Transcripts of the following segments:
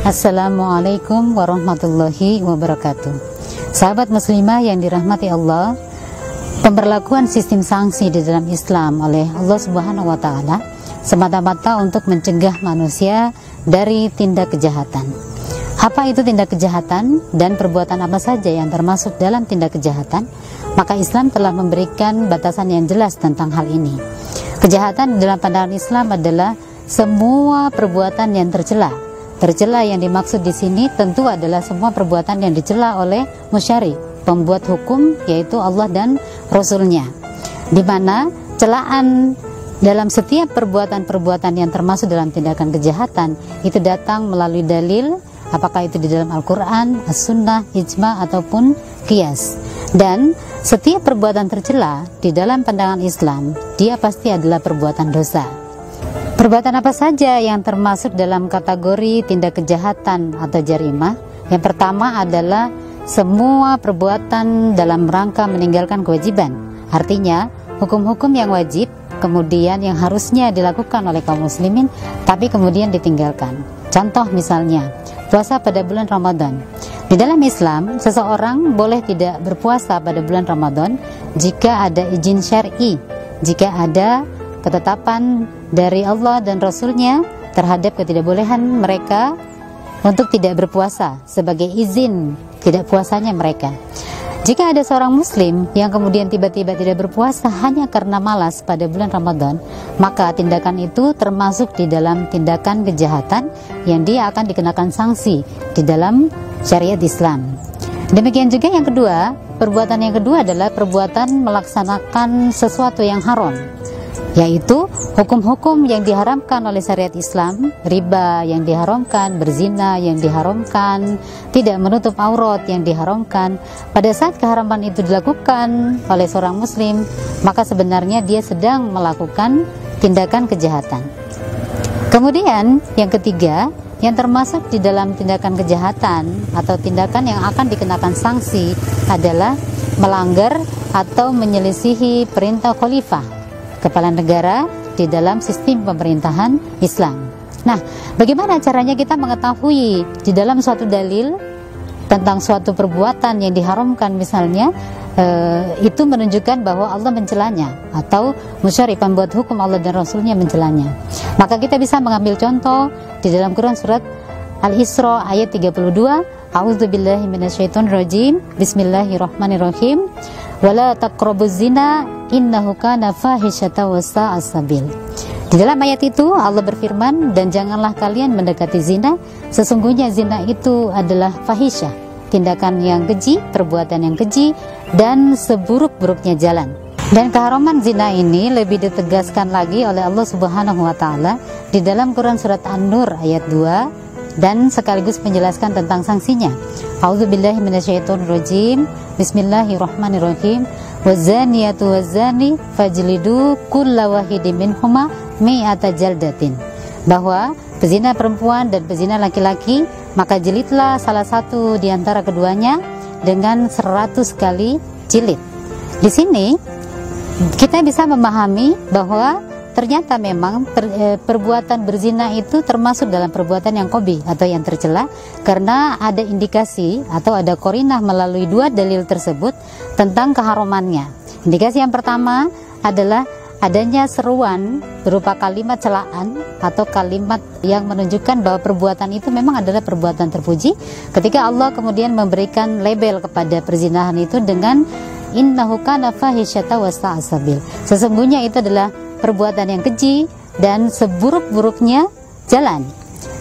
Assalamualaikum warahmatullahi wabarakatuh. Sahabat muslimah yang dirahmati Allah, pemberlakuan sistem sanksi di dalam Islam oleh Allah Subhanahu wa taala semata-mata untuk mencegah manusia dari tindak kejahatan. Apa itu tindak kejahatan dan perbuatan apa saja yang termasuk dalam tindak kejahatan? Maka Islam telah memberikan batasan yang jelas tentang hal ini. Kejahatan dalam pandangan Islam adalah semua perbuatan yang tercela. Tercela yang dimaksud di sini tentu adalah semua perbuatan yang dicela oleh musyari, pembuat hukum, yaitu Allah dan Rasul-Nya, di mana celaan dalam setiap perbuatan-perbuatan yang termasuk dalam tindakan kejahatan itu datang melalui dalil, apakah itu di dalam Al-Quran, As-Sunnah, Ijma' ataupun Qiyas. Dan setiap perbuatan tercela di dalam pandangan Islam, dia pasti adalah perbuatan dosa. Perbuatan apa saja yang termasuk dalam kategori tindak kejahatan atau jarimah? Yang pertama adalah semua perbuatan dalam rangka meninggalkan kewajiban. Artinya, hukum-hukum yang wajib, kemudian yang harusnya dilakukan oleh kaum muslimin, tapi kemudian ditinggalkan. Contoh misalnya, puasa pada bulan Ramadan. Di dalam Islam, seseorang boleh tidak berpuasa pada bulan Ramadan jika ada izin syar'i, jika ada ketetapan dari Allah dan Rasul-Nya terhadap ketidakbolehan mereka untuk tidak berpuasa sebagai izin tidak puasanya mereka. Jika ada seorang muslim yang kemudian tiba-tiba tidak berpuasa hanya karena malas pada bulan Ramadan, maka tindakan itu termasuk di dalam tindakan kejahatan yang dia akan dikenakan sanksi di dalam syariat Islam. Demikian juga yang kedua, perbuatan yang kedua adalah perbuatan melaksanakan sesuatu yang haram, yaitu hukum-hukum yang diharamkan oleh syariat Islam, riba yang diharamkan, berzina yang diharamkan, tidak menutup aurat yang diharamkan. Pada saat keharaman itu dilakukan oleh seorang muslim, maka sebenarnya dia sedang melakukan tindakan kejahatan. Kemudian yang ketiga, yang termasuk di dalam tindakan kejahatan atau tindakan yang akan dikenakan sanksi adalah melanggar atau menyelisihi perintah khalifah, kepala negara di dalam sistem pemerintahan Islam. Nah, bagaimana caranya kita mengetahui di dalam suatu dalil tentang suatu perbuatan yang diharamkan misalnya, itu menunjukkan bahwa Allah mencelanya atau musyari pembuat hukum Allah dan Rasulnya mencelanya. Maka kita bisa mengambil contoh di dalam Quran surat Al-Isra ayat 32, A'udzubillahi minasyaitonirrajim, Bismillahirrahmanirrahim, wala taqrabuz zina innahu kana fahisyatan wa sa'a sabil. Di dalam ayat itu Allah berfirman, dan janganlah kalian mendekati zina, sesungguhnya zina itu adalah fahisyah, tindakan yang keji, perbuatan yang keji, dan seburuk-buruknya jalan. Dan keharaman zina ini lebih ditegaskan lagi oleh Allah Subhanahu wa taala di dalam Quran surat An-Nur ayat 2 dan sekaligus menjelaskan tentang sanksinya. A'udzubillahi minasyaitonirrajim, Bismillahirrahmanirrahim, wazaniyatu wazani fajlidu kulla wahidin minhuma mi'ata jaldatin. Bahwa pezina perempuan dan pezina laki-laki, maka jilidlah salah satu di antara keduanya dengan 100 kali jilid. Di sini kita bisa memahami bahwa ternyata memang perbuatan berzina itu termasuk dalam perbuatan yang qabih atau yang tercela, karena ada indikasi atau ada qarinah melalui dua dalil tersebut tentang keharamannya. Indikasi yang pertama adalah adanya seruan berupa kalimat celaan atau kalimat yang menunjukkan bahwa perbuatan itu memang adalah perbuatan terpuji, ketika Allah kemudian memberikan label kepada perzinahan itu dengan innahu kana fahisyatan wa sa'a sabil. Sesungguhnya itu adalah perbuatan yang keji dan seburuk-buruknya jalan.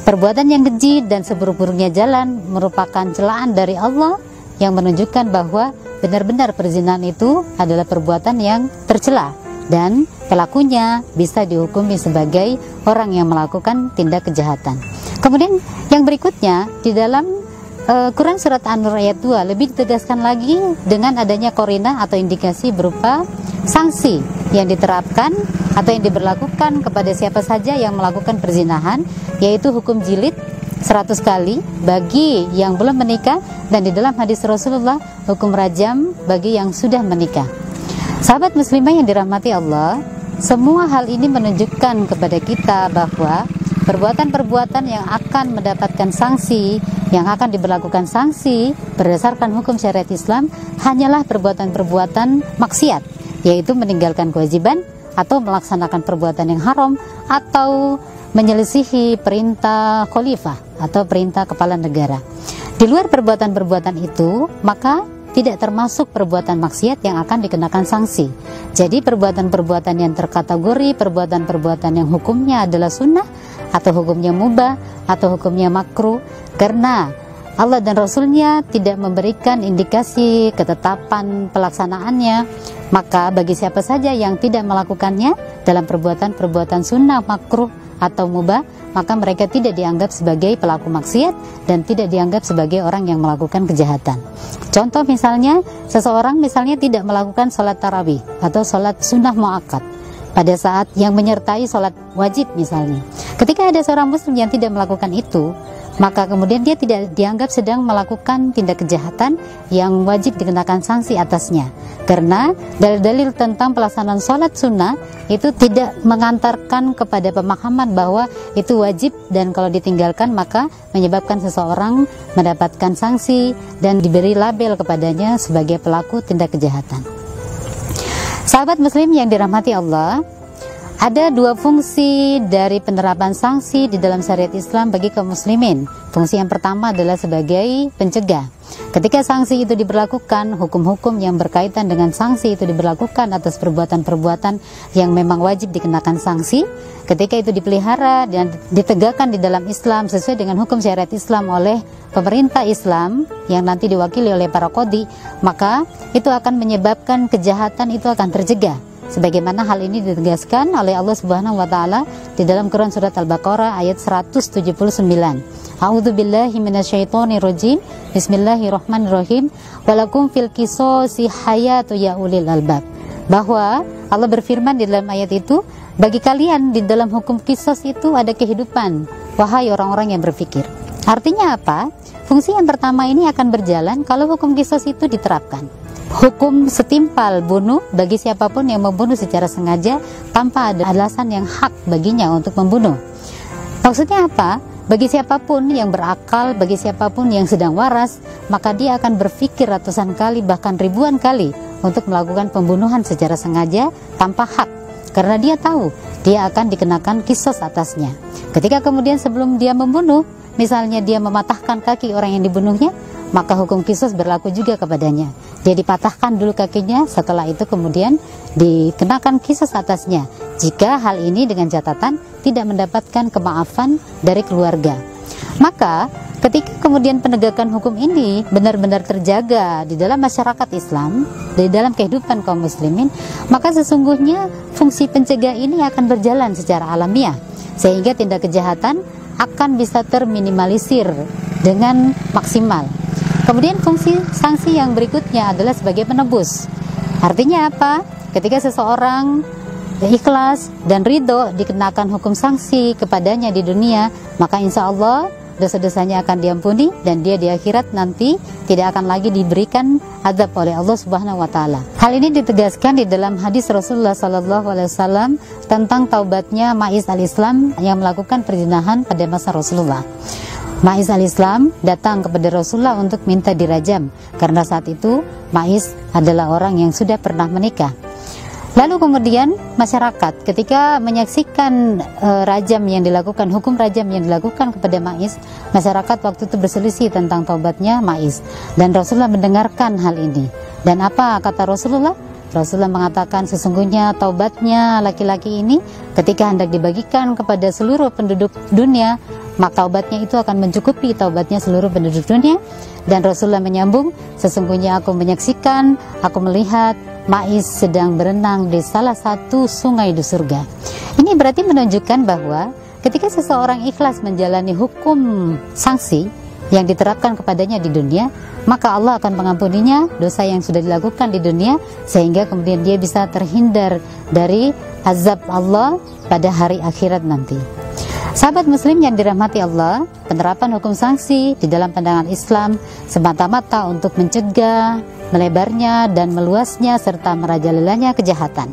Perbuatan yang keji dan seburuk-buruknya jalan merupakan celaan dari Allah yang menunjukkan bahwa benar-benar perzinahan itu adalah perbuatan yang tercela dan pelakunya bisa dihukumi sebagai orang yang melakukan tindak kejahatan. Kemudian yang berikutnya di dalam Quran surat An-Nur ayat 2 lebih ditegaskan lagi dengan adanya qarinah atau indikasi berupa sanksi yang diterapkan atau yang diberlakukan kepada siapa saja yang melakukan perzinahan, yaitu hukum jilid 100 kali bagi yang belum menikah, dan di dalam hadis Rasulullah hukum rajam bagi yang sudah menikah. Sahabat muslimah yang dirahmati Allah, semua hal ini menunjukkan kepada kita bahwa perbuatan-perbuatan yang akan mendapatkan sanksi, yang akan diberlakukan sanksi berdasarkan hukum syariat Islam hanyalah perbuatan-perbuatan maksiat, yaitu meninggalkan kewajiban atau melaksanakan perbuatan yang haram atau menyelisihi perintah khalifah atau perintah kepala negara. Di luar perbuatan-perbuatan itu, maka tidak termasuk perbuatan maksiat yang akan dikenakan sanksi. Jadi perbuatan-perbuatan yang terkategori perbuatan-perbuatan yang hukumnya adalah sunnah atau hukumnya mubah atau hukumnya makruh, karena Allah dan Rasulnya tidak memberikan indikasi ketetapan pelaksanaannya, maka bagi siapa saja yang tidak melakukannya dalam perbuatan-perbuatan sunnah, makruh atau mubah, maka mereka tidak dianggap sebagai pelaku maksiat dan tidak dianggap sebagai orang yang melakukan kejahatan. Contoh misalnya, seseorang misalnya tidak melakukan sholat tarawih atau sholat sunnah muakkad pada saat yang menyertai sholat wajib misalnya. Ketika ada seorang muslim yang tidak melakukan itu, maka kemudian dia tidak dianggap sedang melakukan tindak kejahatan yang wajib dikenakan sanksi atasnya, karena dalil-dalil tentang pelaksanaan sholat sunnah itu tidak mengantarkan kepada pemahaman bahwa itu wajib dan kalau ditinggalkan maka menyebabkan seseorang mendapatkan sanksi dan diberi label kepadanya sebagai pelaku tindak kejahatan. Sahabat muslim yang dirahmati Allah, ada dua fungsi dari penerapan sanksi di dalam syariat Islam bagi kaum muslimin. Fungsi yang pertama adalah sebagai pencegah. Ketika sanksi itu diberlakukan, hukum-hukum yang berkaitan dengan sanksi itu diberlakukan atas perbuatan-perbuatan yang memang wajib dikenakan sanksi. Ketika itu dipelihara dan ditegakkan di dalam Islam sesuai dengan hukum syariat Islam oleh pemerintah Islam yang nanti diwakili oleh para qadhi, maka itu akan menyebabkan kejahatan itu akan tercegah. Sebagaimana hal ini ditegaskan oleh Allah Subhanahu wa taala di dalam Quran surat Al-Baqarah ayat 179. A'udzubillahi minasyaitonirrajim. Bismillahirrahmanirrahim. Walakum fil qisasi hayatu ya ulil albab. Bahwa Allah berfirman di dalam ayat itu, bagi kalian di dalam hukum qisas itu ada kehidupan, wahai orang-orang yang berpikir. Artinya apa? Fungsi yang pertama ini akan berjalan kalau hukum qisas itu diterapkan. Hukum setimpal bunuh bagi siapapun yang membunuh secara sengaja tanpa ada alasan yang hak baginya untuk membunuh. Maksudnya apa? Bagi siapapun yang berakal, bagi siapapun yang sedang waras, maka dia akan berpikir ratusan kali bahkan ribuan kali untuk melakukan pembunuhan secara sengaja tanpa hak, karena dia tahu dia akan dikenakan qisas atasnya. Ketika kemudian sebelum dia membunuh, misalnya dia mematahkan kaki orang yang dibunuhnya, maka hukum qisas berlaku juga kepadanya. Dia dipatahkan dulu kakinya, setelah itu kemudian dikenakan qisas atasnya, jika hal ini dengan catatan tidak mendapatkan kemaafan dari keluarga. Maka ketika kemudian penegakan hukum ini benar-benar terjaga di dalam masyarakat Islam, di dalam kehidupan kaum muslimin, maka sesungguhnya fungsi pencegah ini akan berjalan secara alamiah, sehingga tindak kejahatan akan bisa terminimalisir dengan maksimal. Kemudian fungsi sanksi yang berikutnya adalah sebagai penebus. Artinya apa? Ketika seseorang ikhlas dan ridho dikenakan hukum sanksi kepadanya di dunia, maka insya Allah dosa-dosanya akan diampuni dan dia di akhirat nanti tidak akan lagi diberikan azab oleh Allah Subhanahu wa taala. Hal ini ditegaskan di dalam hadis Rasulullah sallallahu alaihi wasallam tentang taubatnya Ma'iz al-Islam yang melakukan perzinahan pada masa Rasulullah. Ma'iz al-Islam datang kepada Rasulullah untuk minta dirajam karena saat itu Ma'iz adalah orang yang sudah pernah menikah. Lalu kemudian masyarakat ketika menyaksikan rajam yang dilakukan, hukum rajam yang dilakukan kepada Ma'iz, masyarakat waktu itu berselisih tentang taubatnya Ma'iz, dan Rasulullah mendengarkan hal ini. Dan apa kata Rasulullah? Rasulullah mengatakan sesungguhnya taubatnya laki-laki ini ketika hendak dibagikan kepada seluruh penduduk dunia, maka taubatnya itu akan mencukupi taubatnya seluruh penduduk dunia. Dan Rasulullah menyambung, sesungguhnya aku menyaksikan, aku melihat Ma'iz sedang berenang di salah satu sungai di surga. Ini berarti menunjukkan bahwa ketika seseorang ikhlas menjalani hukum sanksi yang diterapkan kepadanya di dunia, maka Allah akan mengampuninya dosa yang sudah dilakukan di dunia, sehingga kemudian dia bisa terhindar dari azab Allah pada hari akhirat nanti. Sahabat muslim yang dirahmati Allah, penerapan hukum sanksi di dalam pandangan Islam semata-mata untuk mencegah melebarnya dan meluasnya serta merajalelanya kejahatan.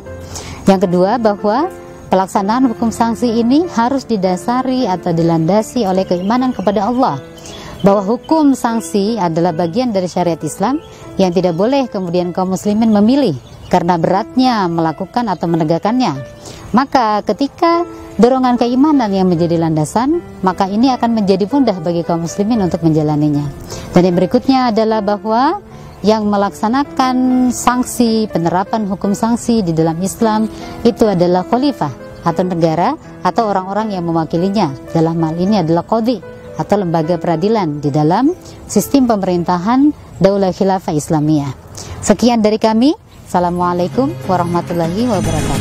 Yang kedua, bahwa pelaksanaan hukum sanksi ini harus didasari atau dilandasi oleh keimanan kepada Allah, bahwa hukum sanksi adalah bagian dari syariat Islam yang tidak boleh kemudian kaum muslimin memilih karena beratnya melakukan atau menegakkannya. Maka ketika dorongan keimanan yang menjadi landasan, maka ini akan menjadi mudah bagi kaum muslimin untuk menjalaninya. Dan yang berikutnya adalah bahwa yang melaksanakan sanksi, penerapan hukum sanksi di dalam Islam itu adalah khalifah atau negara atau orang-orang yang mewakilinya. Dalam hal ini adalah qadhi atau lembaga peradilan di dalam sistem pemerintahan Daulah Khilafah Islamiyah. Sekian dari kami. Assalamualaikum warahmatullahi wabarakatuh.